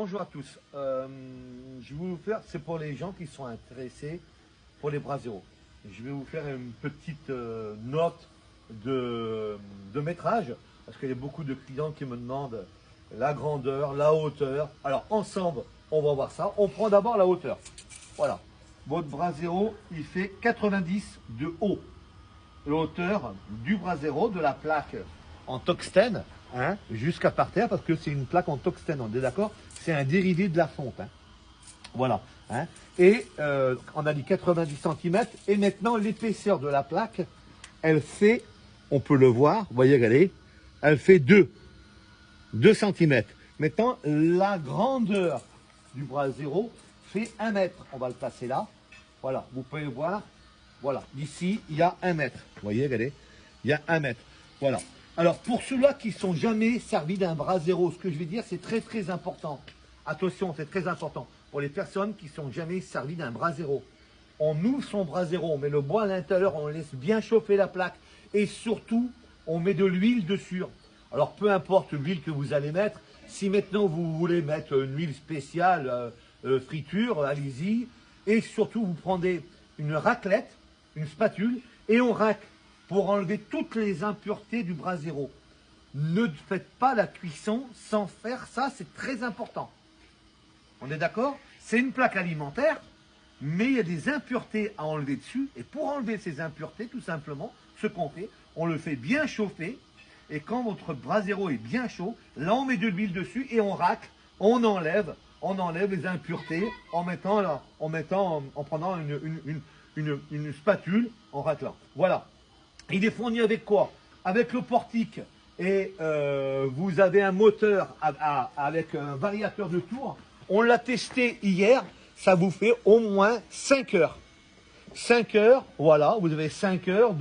Bonjour à tous. Je vais vous faire, c'est pour les gens qui sont intéressés pour les bras zéro. Je vais vous faire une petite note de métrage parce qu'il y a beaucoup de clients qui me demandent la grandeur, la hauteur. Alors ensemble, on va voir ça. On prend d'abord la hauteur. Voilà. Votre bras zéro, il fait 90 de haut. La hauteur du bras zéro, de la plaque en tungstène, hein, jusqu'à par terre, parce que c'est une plaque en tungstène, on est d'accord? C'est un dérivé de la fonte. Hein. Voilà. Hein. Et on a dit 90 cm. Et maintenant, l'épaisseur de la plaque, elle fait, on peut le voir, vous voyez, regardez, elle fait 2 cm. Maintenant, la grandeur du bras zéro fait 1 mètre. On va le placer là. Voilà, vous pouvez voir. Voilà, d'ici, il y a 1 mètre. Vous voyez, regardez, il y a 1 mètre. Voilà. Alors, pour ceux-là qui ne sont jamais servis d'un bras zéro, ce que je vais dire, c'est très, très important. Attention, c'est très important. Pour les personnes qui ne sont jamais servies d'un bras zéro. On ouvre son bras zéro, on met le bois à l'intérieur, on laisse bien chauffer la plaque. Et surtout, on met de l'huile dessus. Alors, peu importe l'huile que vous allez mettre. Si maintenant, vous voulez mettre une huile spéciale, friture, allez-y. Et surtout, vous prenez une raclette, une spatule, et on racle pour enlever toutes les impuretés du bras zéro. Ne faites pas la cuisson sans faire ça, c'est très important. On est d'accord? C'est une plaque alimentaire, mais il y a des impuretés à enlever dessus. Et pour enlever ces impuretés, tout simplement, ce qu'on fait, on le fait bien chauffer. Et quand votre bras zéro est bien chaud, là on met de l'huile dessus et on racle, on enlève les impuretés en prenant une spatule, en raclant. Voilà. Il est fourni avec quoi? Avec le portique. Et vous avez un moteur avec un variateur de tours. On l'a testé hier. Ça vous fait au moins 5 heures. 5 heures, voilà. Vous avez 5 heures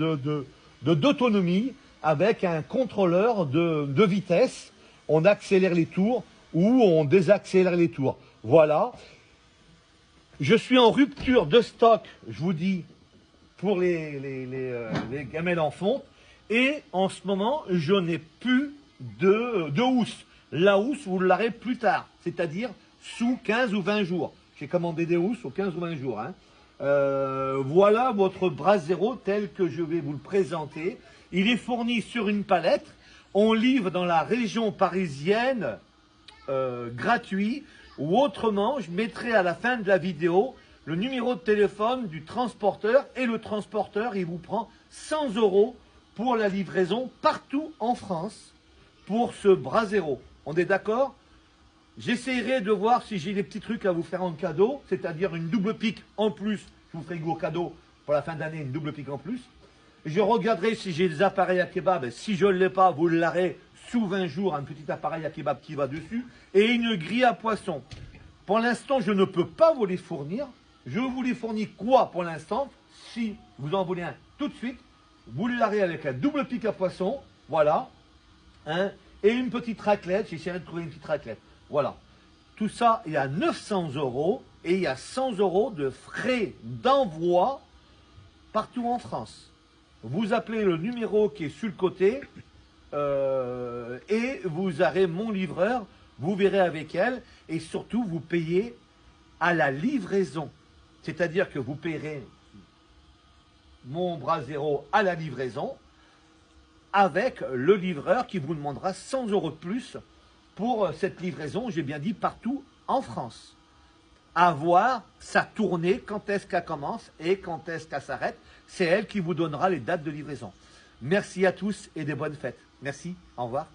d'autonomie avec un contrôleur de vitesse. On accélère les tours ou on désaccélère les tours. Voilà. Je suis en rupture de stock, je vous dis, pour les gamelles en fonte. Et en ce moment, je n'ai plus de housse. La housse, vous l'aurez plus tard, c'est-à-dire sous 15 ou 20 jours. J'ai commandé des housses aux 15 ou 20 jours. Hein. Voilà votre bras zéro tel que je vais vous le présenter. Il est fourni sur une palette. On livre dans la région parisienne gratuit. Ou autrement, je mettrai à la fin de la vidéo le numéro de téléphone du transporteur. Et le transporteur, il vous prend 100 € pour la livraison partout en France pour ce bras zéro. On est d'accord? J'essaierai de voir si j'ai des petits trucs à vous faire en cadeau, c'est-à-dire une double pique en plus. Je vous ferai gros cadeau pour la fin d'année, une double pique en plus. Je regarderai si j'ai des appareils à kebab. Si je ne l'ai pas, vous l'aurez sous 20 jours, un petit appareil à kebab qui va dessus. Et une grille à poisson. Pour l'instant, je ne peux pas vous les fournir. Je vous les fournis quoi pour l'instant? Si vous en voulez un tout de suite, vous l'aurez avec un double pique à poisson. Voilà. Hein, et une petite raclette. J'essaierai de trouver une petite raclette. Voilà. Tout ça, il y a 900 € et il y a 100 € de frais d'envoi partout en France. Vous appelez le numéro qui est sur le côté et vous aurez mon livreur. Vous verrez avec elle et surtout vous payez à la livraison. C'est-à-dire que vous payerez mon bras zéro à la livraison avec le livreur qui vous demandera 100 € de plus pour cette livraison, j'ai bien dit partout en France. À voir sa tournée, quand est-ce qu'elle commence et quand est-ce qu'elle s'arrête. C'est elle qui vous donnera les dates de livraison. Merci à tous et des bonnes fêtes. Merci, au revoir.